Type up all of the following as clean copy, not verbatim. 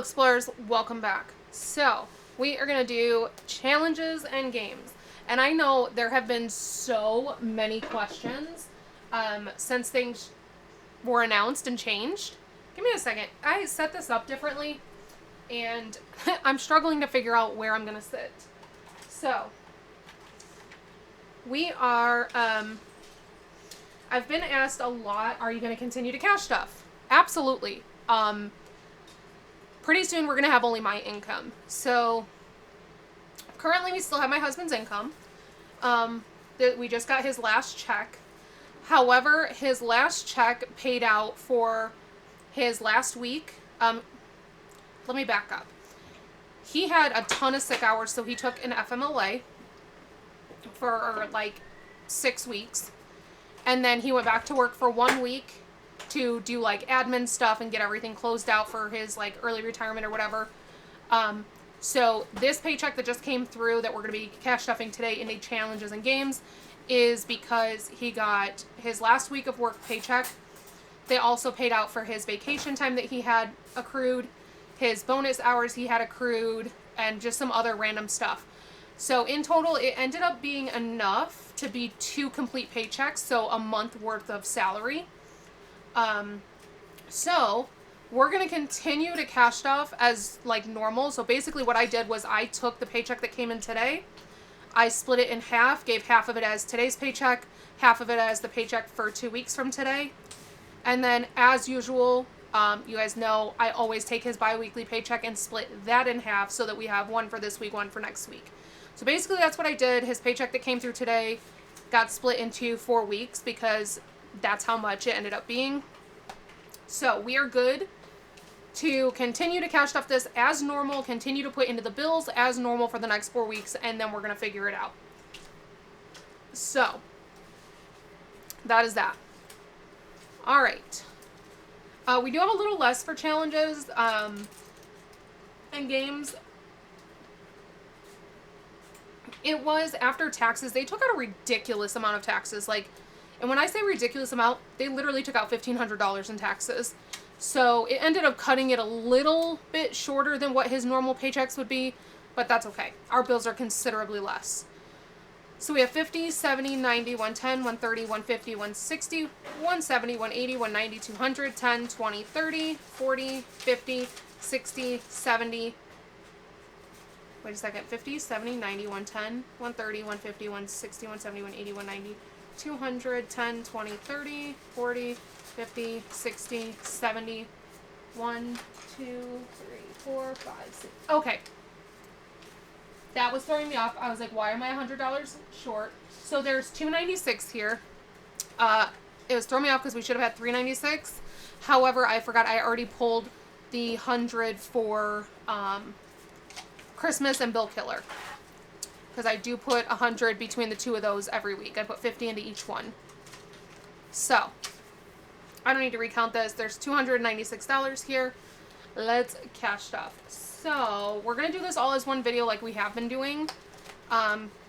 Explorers, welcome back. So, we are going to do challenges and games. And I know there have been so many questions since things were announced and changed. Give me a second. I set this up differently, and I'm struggling to figure out where I'm going to sit. So, we are, I've been asked a lot, are you going to continue to cash stuff? Absolutely. Pretty soon we're going to have only my income. So currently we still have my husband's income. We just got his last check. However, his last check paid out for his last week. Let me back up. He had a ton of sick hours, so he took an FMLA for like 6 weeks. And then he went back to work for 1 week to do like admin stuff and get everything closed out for his like early retirement or whatever. So this paycheck that just came through that we're going to be cash stuffing today in the challenges and games is because he got his last week of work paycheck. They also paid out for his vacation time that he had accrued, his bonus hours he had accrued, and just some other random stuff. So in total, it ended up being enough to be 2 complete paychecks, so a month worth of salary. So we're going to continue to cash stuff as like normal. So basically what I did was I took the paycheck that came in today, I split it in half, gave half of it as today's paycheck, half of it as the paycheck for 2 weeks from today. And then as usual, you guys know I always take his bi-weekly paycheck and split that in half so that we have one for this week, one for next week. So basically that's what I did. His paycheck that came through today got split into 4 weeks because that's how much it ended up being. So we are good to continue to cash stuff this as normal, continue to put into the bills as normal for the next 4 weeks, and then we're going to figure it out. So that is that. All right. We do have a little less for challenges and games. It was after taxes. They took out a ridiculous amount of taxes. And when I say ridiculous amount, they literally took out $1,500 in taxes. So it ended up cutting it a little bit shorter than what his normal paychecks would be, but that's okay. Our bills are considerably less. So we have 50, 70, 90, 110, 130, 150, 160, 170, 180, 190, 200, 10, 20, 30, 40, 50, 60, 70. Wait a second. 50, 70, 90, 110, 130, 150, 160, 170, 180, 190, 200, 10, 20, 30, 40, 50, 60, 70, 1, 2, 3, 4, 5, 6. Okay. That was throwing me off. I was like, why am I $100 short? So there's $296 here. It was throwing me off because we should have had $396. However, I forgot I already pulled the 100 for Christmas and bill killer. Because I do put 100 between the two of those every week. I put 50 into each one. So, I don't need to recount this. There's $296 here. Let's cash stuff. So, we're going to do this all as one video like we have been doing.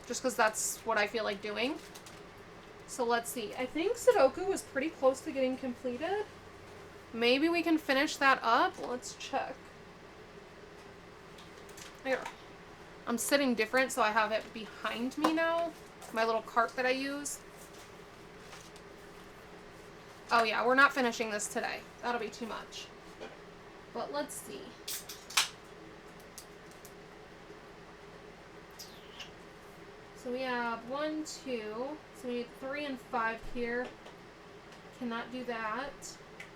Just because that's what I feel like doing. So, let's see. I think Sudoku was pretty close to getting completed. Maybe we can finish that up. Let's check. There. I'm sitting different, so I have it behind me now. My little cart that I use. Oh yeah, we're not finishing this today. That'll be too much. But let's see. So we have 1, 2. So we need 3 and 5 here. Cannot do that.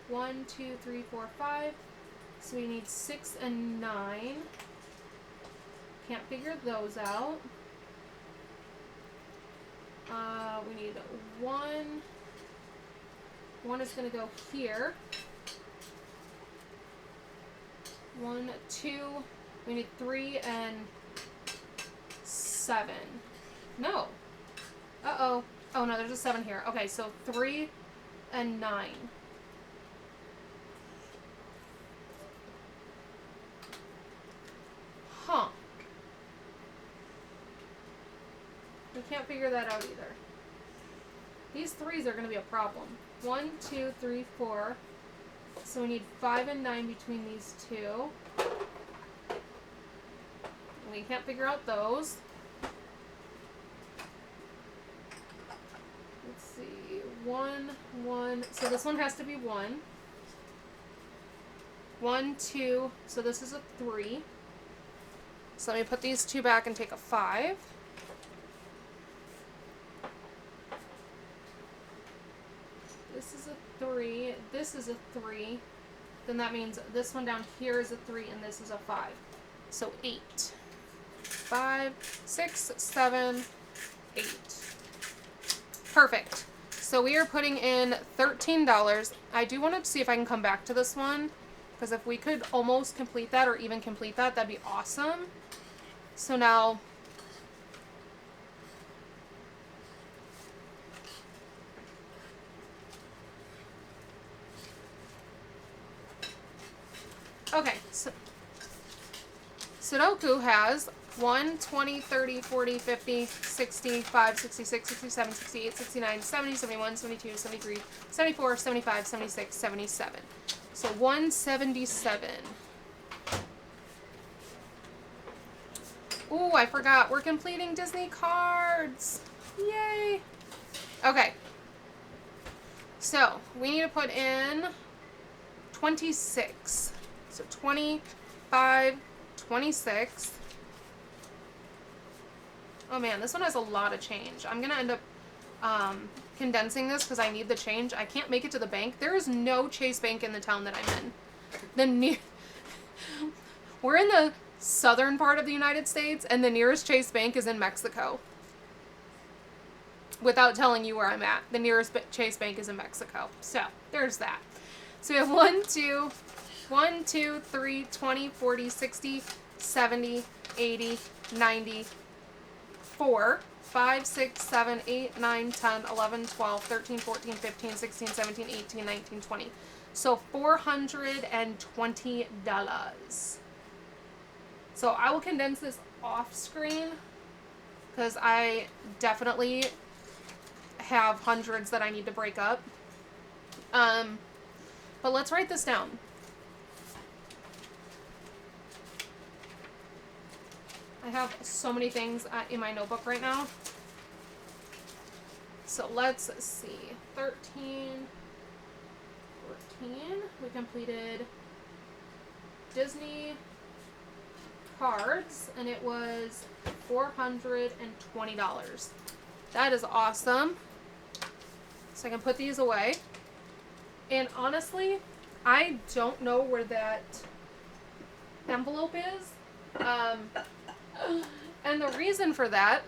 1, 2, 3, 4, 5. So we need 6 and 9. Can't figure those out. We need 1. 1 is going to go here. 1, 2. We need 3 and 7. No. Uh-oh. Oh, no, there's a 7 here. Okay, so 3 and 9. Huh. We can't figure that out either. These 3s are going to be a problem. 1, 2, 3, 4. So we need 5 and 9 between these two. We can't figure out those. Let's see. 1, 1. So this one has to be 1. 1, 2. So this is a 3. So let me put these two back and take a 5. This is a 3. This is a 3. Then that means this one down here is a 3 and this is a 5. So 8. 5, 6, 7, 8. Perfect. So we are putting in $13. I do want to see if I can come back to this one, because if we could almost complete that or even complete that, that'd be awesome. So now, okay, so Sudoku has 1, 20, 30, 40, 50, 65, 66, 67, 68, 69, 70, 71, 72, 73, 74, 75, 76, 77. So 177. Ooh, I forgot. We're completing Disney cards. Yay. Okay. So we need to put in 26. So 25, 26. Oh man, this one has a lot of change. I'm going to end up condensing this because I need the change. I can't make it to the bank. There is no Chase Bank in the town that I'm in. We're in the southern part of the United States, and the nearest Chase Bank is in Mexico. Without telling you where I'm at, the nearest Chase Bank is in Mexico. So there's that. So we have 1, 2, 3, 20, 40, 60, 70, 80, 90, 4, 5, 6, 7, 8, 9, 10, 11, 12, 13, 14, 15, 16, 17, 18, 19, 20. So $420. So I will condense this off screen because I definitely have hundreds that I need to break up. But let's write this down. I have so many things in my notebook right now. So let's see. 13, 14. We completed Disney cards, and it was $420. That is awesome. So I can put these away. And honestly, I don't know where that envelope is. And the reason for that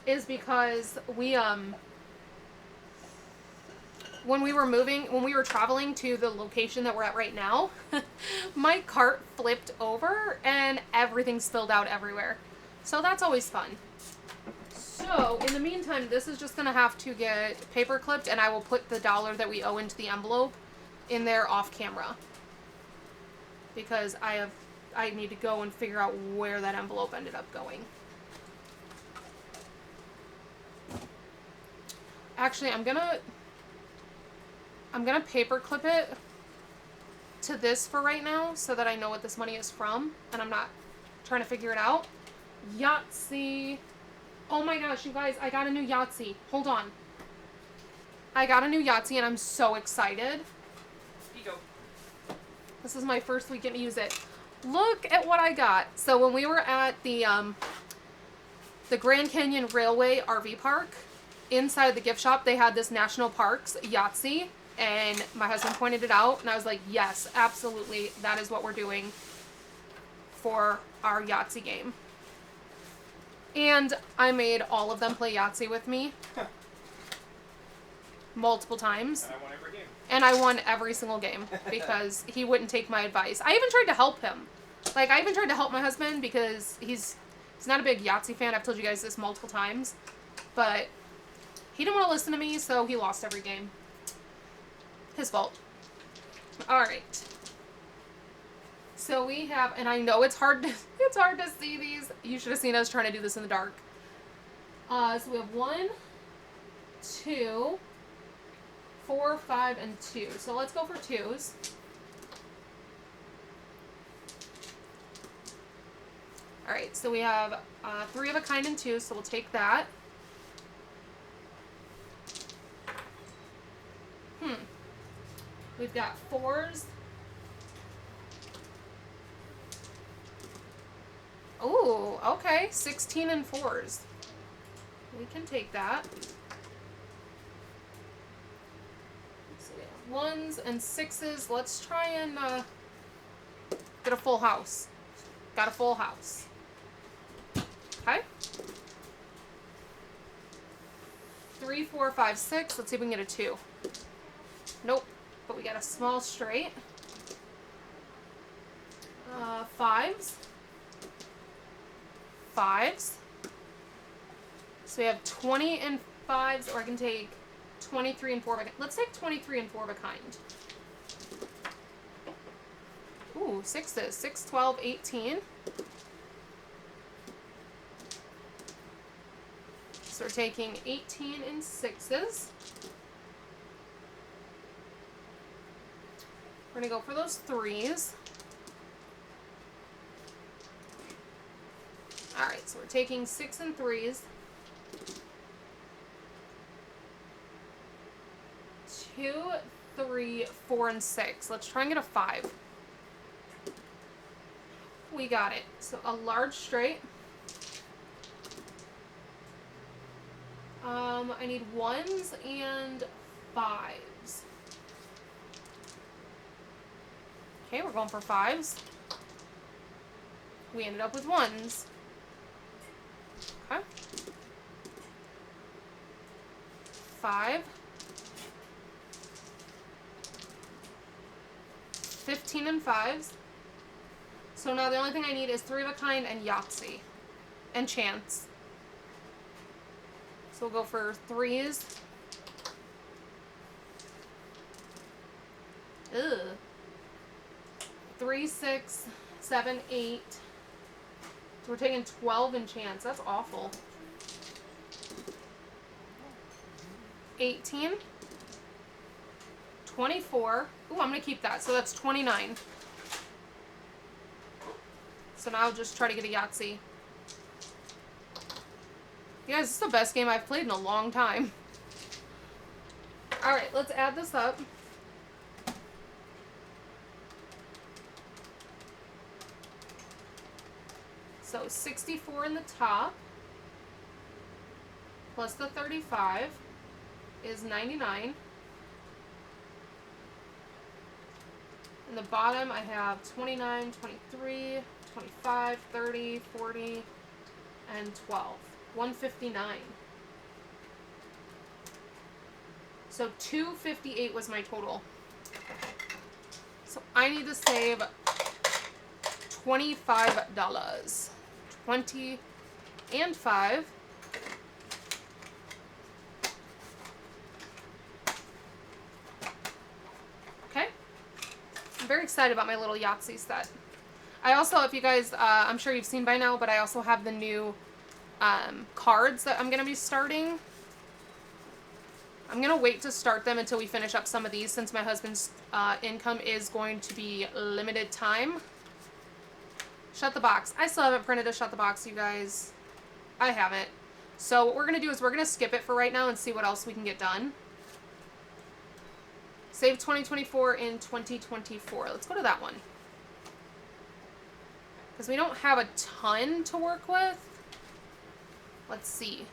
is because when we were traveling to the location that we're at right now, my cart flipped over and everything spilled out everywhere. So that's always fun. So in the meantime, this is just gonna have to get paper clipped, and I will put the dollar that we owe into the envelope in there off camera, because I need to go and figure out where that envelope ended up going. Actually, I'm gonna paper clip it to this for right now so that I know what this money is from and I'm not trying to figure it out. Yatzy. Oh my gosh, you guys, I got a new Yatzy. Hold on. I got a new Yatzy and I'm so excited. Here you go. This is my first week getting to use it. Look at what I got. So when we were at the Grand Canyon Railway RV Park, inside the gift shop, they had this National Parks Yatzy, and my husband pointed it out, and I was like, yes, absolutely, that is what we're doing for our Yahtzee game. And I made all of them play Yahtzee with me. Multiple times. And I won every game. And I won every single game because he wouldn't take my advice. I even tried to help him. Like, I even tried to help my husband because he's not a big Yahtzee fan. I've told you guys this multiple times. But he didn't want to listen to me, so he lost every game. His fault. Alright. So we have, and I know it's hard to see these. You should have seen us trying to do this in the dark. So we have 1, 2, 4, 5, and 2. So let's go for 2s. Alright, so we have 3 of a kind and 2, so we'll take that. We've got 4s. Ooh, okay. 16 and 4s. We can take that. So we have 1s and 6s. Let's try and get a full house. Got a full house. Okay. 3, 4, 5, 6. Let's see if we can get a 2. Nope. But we got a small straight. 5s. 5s. So we have 20 and 5s, or I can take 23 and 4 of a kind. Let's take 23 and 4 of a kind. Ooh, 6s. 6, 12, 18. So we're taking 18 and 6s. We're going to go for those 3s. Alright, so we're taking 6 and 3s. 2, 3, 4, and 6. Let's try and get a 5. We got it. So a large straight. I need 1s and 5s. Okay, we're going for 5s. We ended up with 1s. Okay. 5. 15 and 5s. So now the only thing I need is 3 of a kind and Yatzy. And chance. So we'll go for 3s. Ugh. 3, 6, 7, 8. So we're taking 12 in chance. That's awful. 18. 24. Ooh, I'm going to keep that. So that's 29. So now I'll just try to get a Yahtzee. You guys, this is the best game I've played in a long time. Alright, let's add this up. So 64 in the top plus the 35 is 99. In the bottom, I have 29, 23, 25, 30, 40, and 12. 159. So 258 was my total. So I need to save $25. 20 and 5. Okay. I'm very excited about my little Yahtzee set. I also, if you guys, I'm sure you've seen by now, but I also have the new cards that I'm going to be starting. I'm going to wait to start them until we finish up some of these since my husband's income is going to be limited time. Shut the box. I still haven't printed a shut the box, you guys. I haven't. So what we're going to do is we're going to skip it for right now and see what else we can get done. Save 2024 in 2024. Let's go to that one. Because we don't have a ton to work with. Let's see.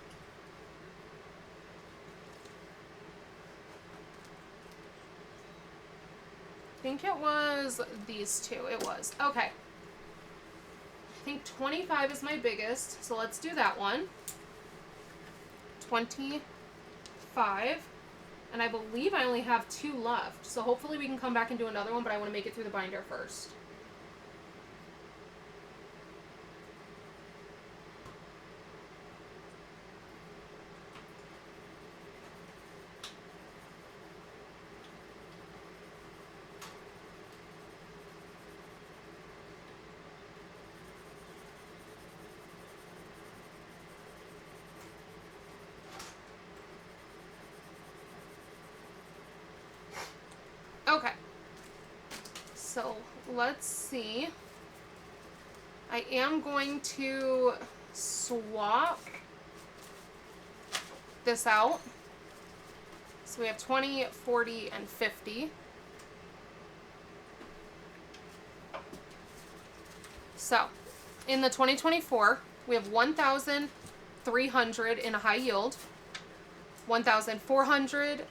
I think it was these two. It was. Okay. I think 25 is my biggest, so let's do that one. 25. And I believe I only have 2 left, so hopefully we can come back and do another one, but I want to make it through the binder first. So let's see. I am going to swap this out. So we have 20, 40, and 50. So in the 2024, we have 1,300 in a high yield, 1,400,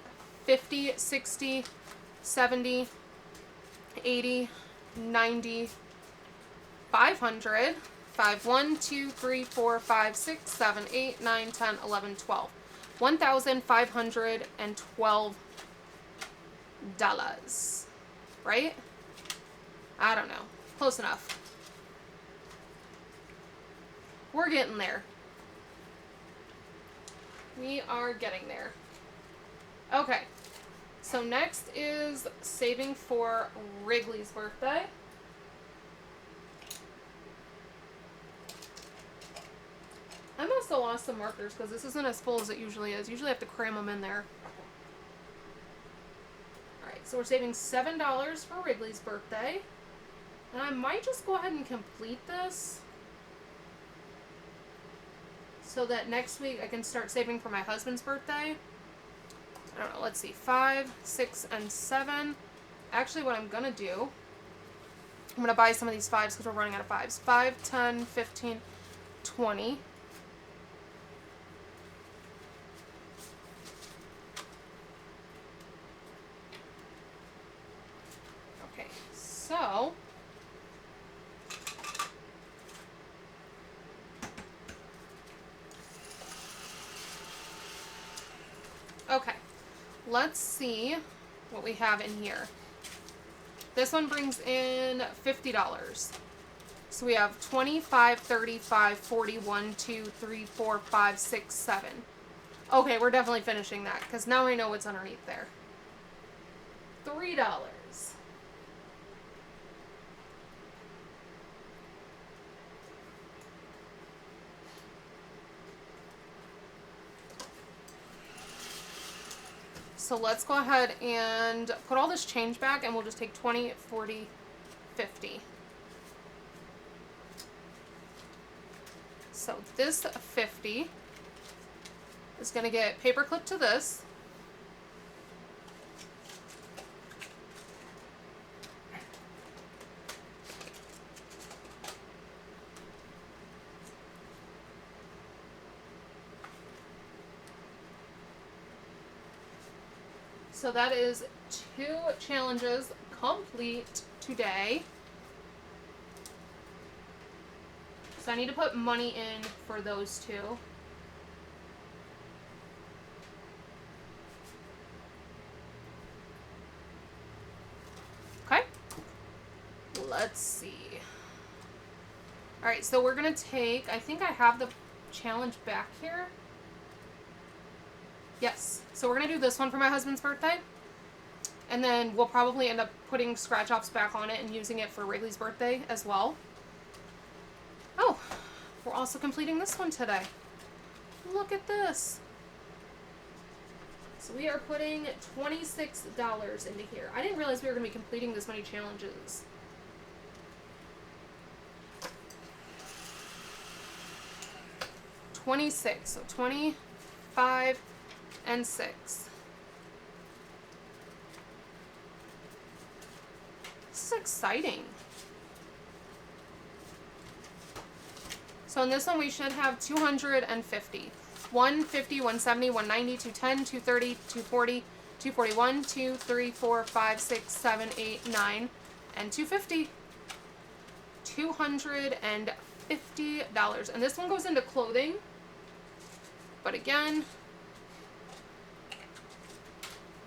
50, 60, 70, 80, 90, 500, 5, 1, 2, 3, 4, 5, 6, 7, 8, 9, 10, 11, 12. $1,512. Right? I don't know. Close enough. We're getting there. We are getting there. Okay. So next is saving for Wrigley's birthday. I must have lost some markers because this isn't as full as it usually is. Usually I have to cram them in there. Alright, so we're saving $7 for Wrigley's birthday. And I might just go ahead and complete this so that next week I can start saving for my husband's birthday. I don't know, let's see, 5, 6, and 7. Actually, what I'm going to do, I'm going to buy some of these 5s because we're running out of 5s. 5, 10, 15, 20. Okay, so okay, let's see what we have in here. This one brings in $50. So we have 25, 35, 40, 1, 2, 3, 4, 5, 6, 7. Okay, we're definitely finishing that because now I know what's underneath there. $3. So let's go ahead and put all this change back and we'll just take 20, 40, 50. So this 50 is going to get paper clipped to this. So that is 2 challenges complete today. So I need to put money in for those 2. Okay. Let's see. Alright, so we're going to take, I think I have the challenge back here. Yes. So we're going to do this one for my husband's birthday. And then we'll probably end up putting scratch offs back on it and using it for Wrigley's birthday as well. Oh, we're also completing this one today. Look at this. So we are putting $26 into here. I didn't realize we were going to be completing this many challenges. $26. So 25 and 6. This is exciting. So in this one we should have 250. 150, 170, 190, 210, 230, 240, 241, 2, 3, 4, 5, 6, 7, 8, 9, and 250. $250. And this one goes into clothing. But again,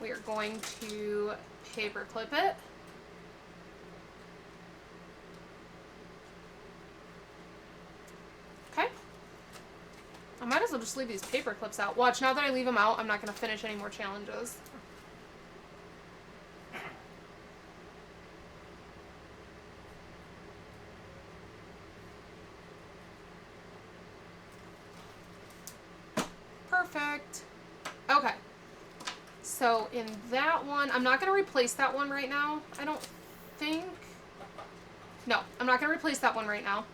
we are going to paper clip it. Okay. I might as well just leave these paper clips out. Watch, now that I leave them out, I'm not going to finish any more challenges. Perfect. Okay. So in that one, I'm not going to replace that one right now, I don't think. No, I'm not going to replace that one right now.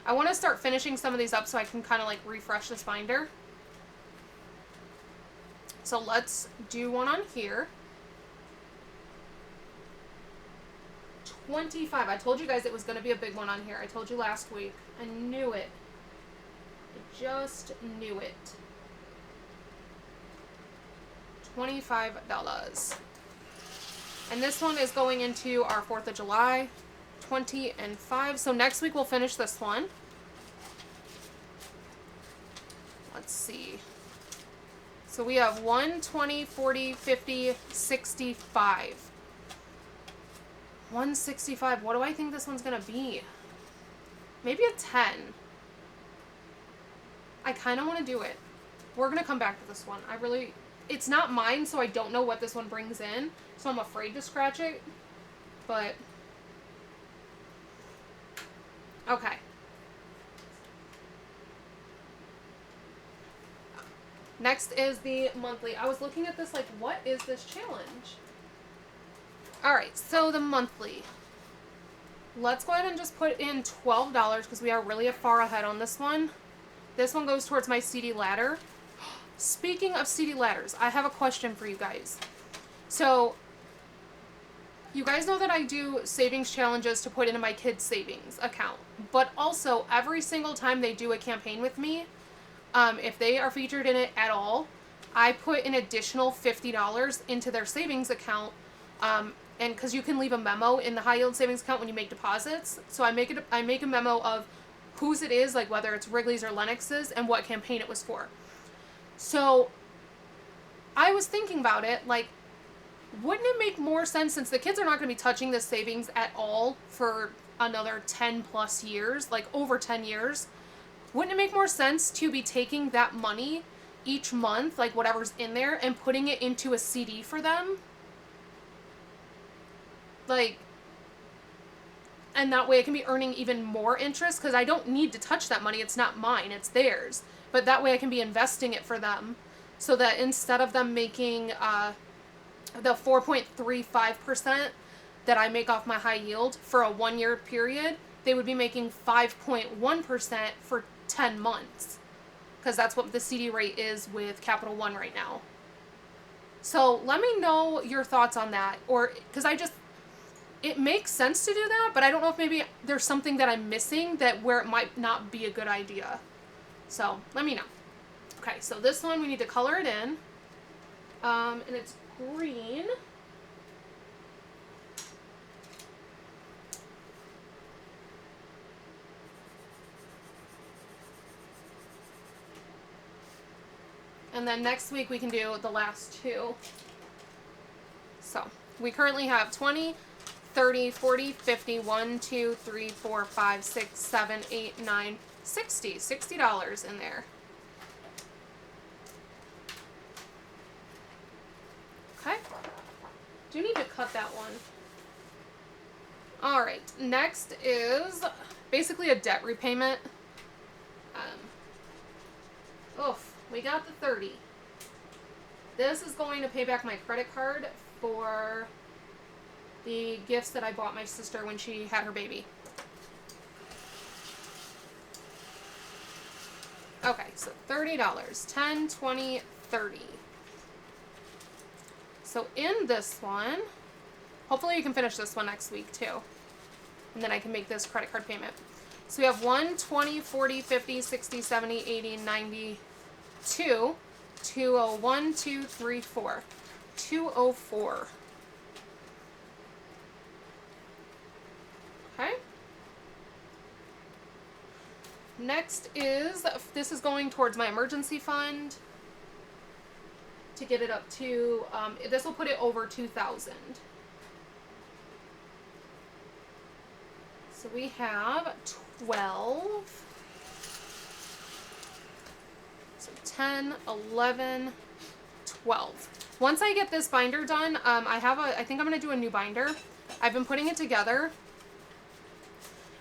I want to start finishing some of these up so I can kind of like refresh this binder. So let's do one on here. 25. I told you guys it was going to be a big one on here. I told you last week. I knew it. I just knew it. $25. And this one is going into our 4th of July. 20 and 5. So next week we'll finish this one. Let's see. So we have 1, 20, 40, 50, 65. 165. What do I think this one's going to be? Maybe a 10. I kind of want to do it. We're going to come back to this one. It's not mine, so I don't know what this one brings in. So I'm afraid to scratch it. But, okay. Next is the monthly. I was looking at this like, what is this challenge? Alright, so the monthly. Let's go ahead and just put in $12 because we are really far ahead on this one. This one goes towards my CD ladder. Speaking of CD ladders, I have a question for you guys. So, you guys know that I do savings challenges to put into my kids' savings account. But also, every single time they do a campaign with me, if they are featured in it at all, I put an additional $50 into their savings account. And because you can leave a memo in the high yield savings account when you make deposits. So I make a memo of whose it is, like whether it's Wrigley's or Lennox's, and what campaign it was for. So I was thinking about it, like, wouldn't it make more sense, since the kids are not going to be touching this savings at all for another 10 plus years, like over 10 years, wouldn't it make more sense to be taking that money each month, like whatever's in there, and putting it into a CD for them? Like, and that way I can be earning even more interest, because I don't need to touch that money. It's not mine, it's theirs. But that way I can be investing it for them, so that instead of them making the 4.35% that I make off my high yield for a 1-year period, they would be making 5.1% for 10 months. Because that's what the CD rate is with Capital One right now. So let me know your thoughts on that. Or, because it makes sense to do that, but I don't know if maybe there's something that I'm missing where it might not be a good idea. So let me know. Okay, so this one we need to color it in. And it's green. And then next week we can do the last two. So we currently have 20, 30, 40, 50, 1, 2, 3, 4, 5, 6, 7, 8, 9, 60. $60 in there. Okay. Do need to cut that one. Alright, next is basically a debt repayment. We got the 30. This is going to pay back my credit card for the gifts that I bought my sister when she had her baby. Okay, so $30. 10, 20, 30. So in this one, hopefully you can finish this one next week too. And then I can make this credit card payment. So we have 1, 20, 40, 50, 60, 70, 80, 90, 2, 201, 2, 3, 4. 204. Okay. Next is, this is going towards my emergency fund to get it up to, this will put it over 2,000. So we have 12. So 10, 11, 12. Once I get this binder done, I think I'm going to do a new binder. I've been putting it together,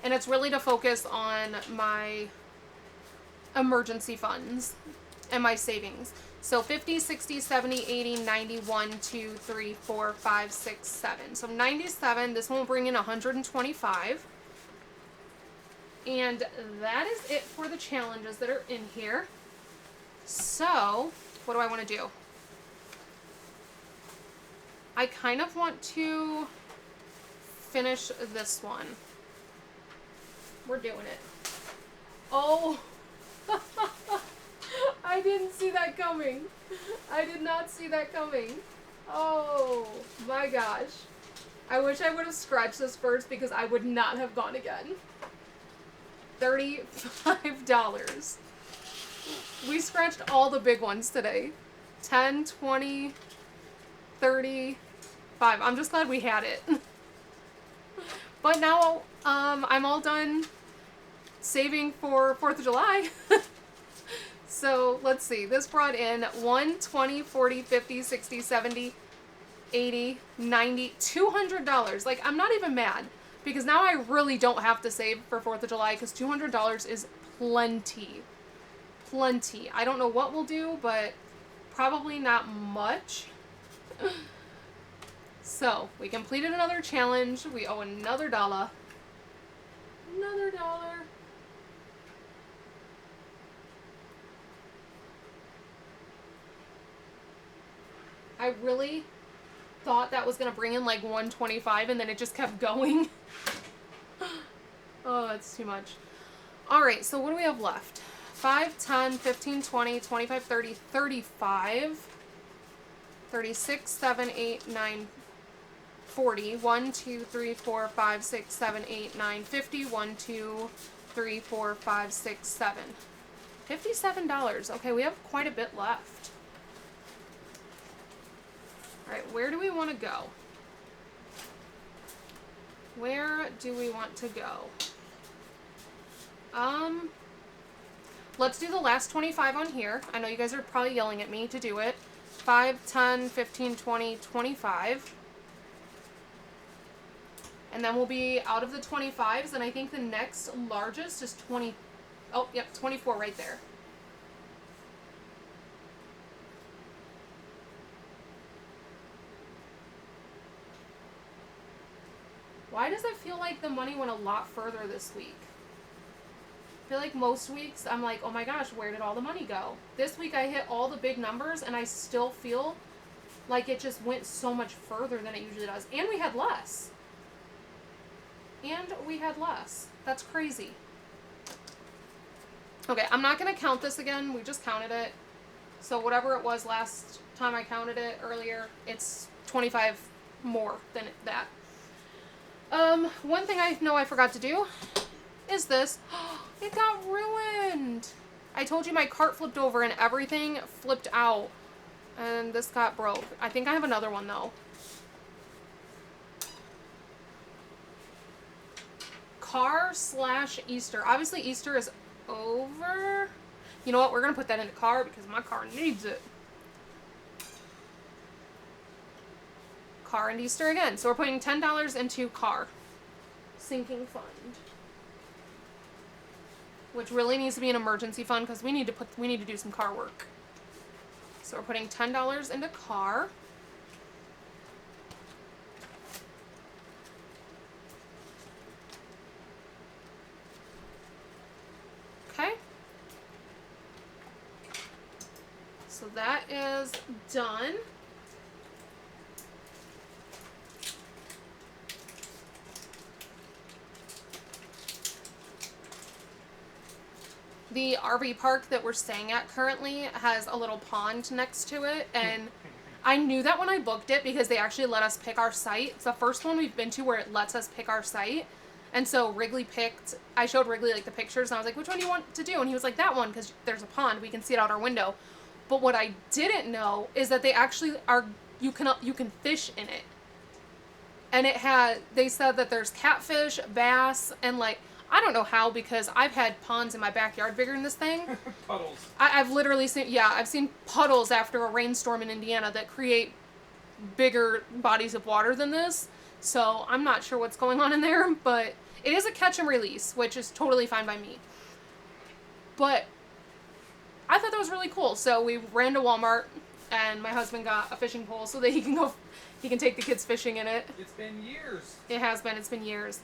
and it's really to focus on my emergency funds and my savings. So 50, 60, 70, 80, 91, 2, 3, 4, 5, 6, 7. So 97, this one will bring in 125. And that is it for the challenges that are in here. So, what do I want to do? I kind of want to finish this one. We're doing it. Oh, I didn't see that coming. I did not see that coming. Oh my gosh. I wish I would have scratched this first because I would not have gone again. $35. We scratched all the big ones today. 10, 20, 35. I'm just glad we had it. But now I'm all done saving for 4th of July. So let's see. This brought in 1, 20, 40, 50, 60, 70, 80, 90, $200. Like, I'm not even mad because now I really don't have to save for 4th of July because $200 is plenty. Plenty. I don't know what we'll do, but probably not much. So, we completed another challenge. We owe another $1. Another $1. I really thought that was going to bring in like 125 and then it just kept going. Oh, that's too much. All right, so what do we have left? 5, 10, 15, 20, 25, 30, 35, 36, 7, 8, 9, 40. 1, 2, 3, 4, 5, 6, 7, 8, 9, 50. 1, 2, 3, 4, 5, 6, 7. $57. Okay, we have quite a bit left. All right, where do we want to go? Where do we want to go? Let's do the last 25 on here. I know you guys are probably yelling at me to do it. 5, 10, 15, 20, 25. And then we'll be out of the 25s, and I think the next largest is 20. Oh, yep, 24 right there. Why does it feel like the money went a lot further this week? I feel like most weeks I'm like, oh my gosh, where did all the money go? This week I hit all the big numbers and I still feel like it just went so much further than it usually does. And we had less. That's crazy. Okay, I'm not going to count this again. We just counted it. So whatever it was last time I counted it earlier, it's 25 more than that. One thing I know I forgot to do is this. It got ruined. I told you my cart flipped over and everything flipped out. And this got broke. I think I have another one though. Car/Easter. Obviously Easter is over. You know what? We're going to put that in the car because my car needs it. Car and Easter again. So we're putting $10 into car. Sinking fund. Which really needs to be an emergency fund because we need to do some car work. So we're putting $10 into car. Okay. So that is done. The RV park that we're staying at currently has a little pond next to it, and I knew that when I booked it because they actually let us pick our site. It's the first one we've been to where it lets us pick our site. And so Wrigley I showed Wrigley like the pictures and I was like, which one do you want to do? And he was like, that one, because there's a pond, we can see it out our window. But what I didn't know is that they actually you can fish in it. And they said that there's catfish, bass, and like, I don't know how because I've had ponds in my backyard bigger than this thing. Puddles. I've literally I've seen puddles after a rainstorm in Indiana that create bigger bodies of water than this. So I'm not sure what's going on in there, but it is a catch and release, which is totally fine by me. But I thought that was really cool. So we ran to Walmart and my husband got a fishing pole so that he can take the kids fishing in it. It's been years. It has been. It's been years.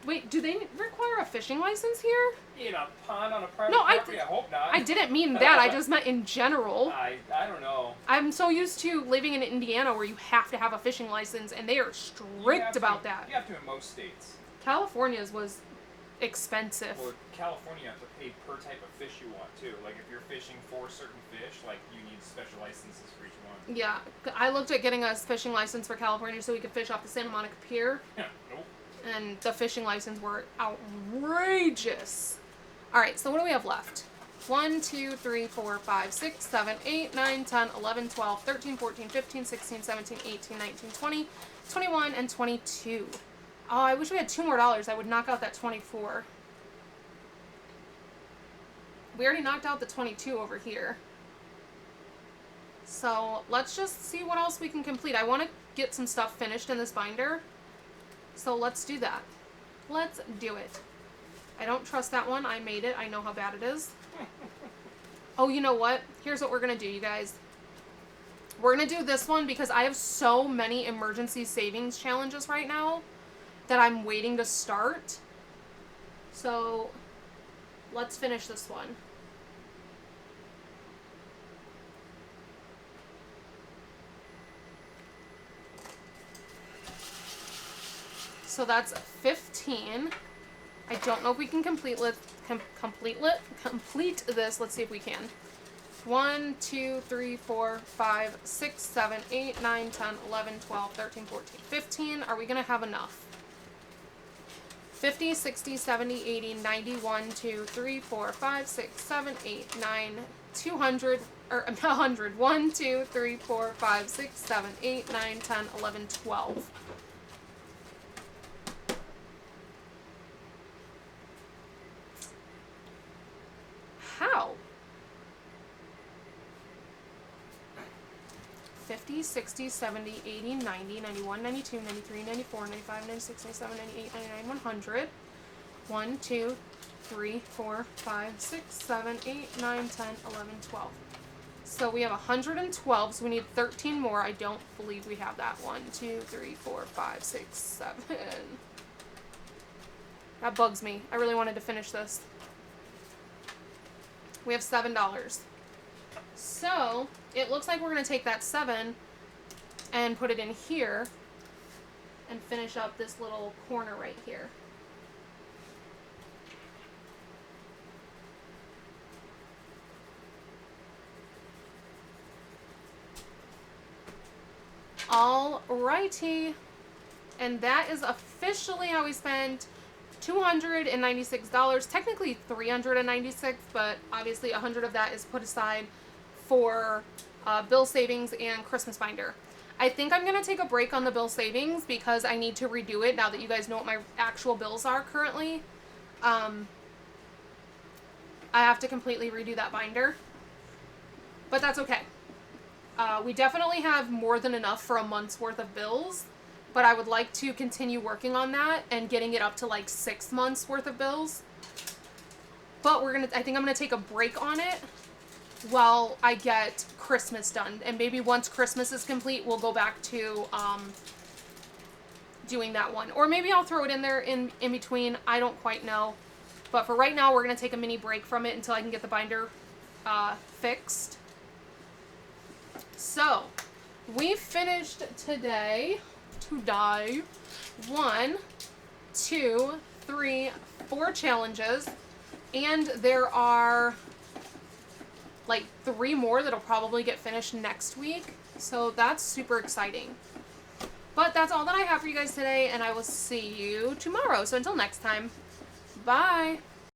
Wait, do they require fishing license here? In a pond on a private No, property? I hope not. I didn't mean that. I just meant in general. I don't know. I'm so used to living in Indiana where you have to have a fishing license, and they are strict about that. You have to in most states. California's was expensive. Well, California, you have to pay per type of fish you want, too. Like, if you're fishing for certain fish, like, you need special licenses for each one. Yeah. I looked at getting a fishing license for California so we could fish off the Santa Monica Pier. Yeah, nope. And the fishing license were outrageous. All right, so what do we have left? 1, 2, 3, 4, 5, 6, 7, 8, 9, 10, 11, 12, 13, 14, 15, 16, 17, 18, 19, 20, 21, and 22. Oh, I wish we had $2 more. I would knock out that 24. We already knocked out the 22 over here. So let's just see what else we can complete. I want to get some stuff finished in this binder. So let's do that. Let's do it. I don't trust that one. I made it. I know how bad it is. Oh, you know what? Here's what we're going to do, you guys. We're going to do this one because I have so many emergency savings challenges right now that I'm waiting to start. So let's finish this one. So that's 15. I don't know if we can complete this. Let's see if we can. 1, 2, 3, 4, 5, 6, 7, 8, 9, 10, 11, 12, 13, 14, 15. Are we going to have enough? 50, 60, 70, 80, 90, 1, 2, 3, 4, 5, 6, 7, 8, 9, 200, or 100. 1, 2, 3, 4, 5, 6, 7, 8, 9, 10, 11, 12. How? 50, 60, 70, 80, 90, 91, 92, 93, 94, 95, 96, 97, 98, 99, 100. 1, 2, 3, 4, 5, 6, 7, 8, 9, 10, 11, 12. So we have 112, so we need 13 more. I don't believe we have that. 1, 2, 3, 4, 5, 6, 7. That bugs me. I really wanted to finish this. We have $7. So it looks like we're going to take that 7 and put it in here and finish up this little corner right here. Alrighty. And that is officially how we spent $296, technically $396, but obviously 100 of that is put aside for bill savings and Christmas binder. I think I'm going to take a break on the bill savings because I need to redo it now that you guys know what my actual bills are currently. I have to completely redo that binder, but that's okay. We definitely have more than enough for a month's worth of bills, but I would like to continue working on that and getting it up to like 6 months worth of bills. But I think I'm gonna take a break on it while I get Christmas done. And maybe once Christmas is complete, we'll go back to doing that one. Or maybe I'll throw it in there in between. I don't quite know. But for right now, we're gonna take a mini break from it until I can get the binder fixed. So, we finished today. 1, 2, 3, 4 challenges, and there are like 3 more that'll probably get finished next week, so that's super exciting. But that's all that I have for you guys today, and I will see you tomorrow. So until next time, bye.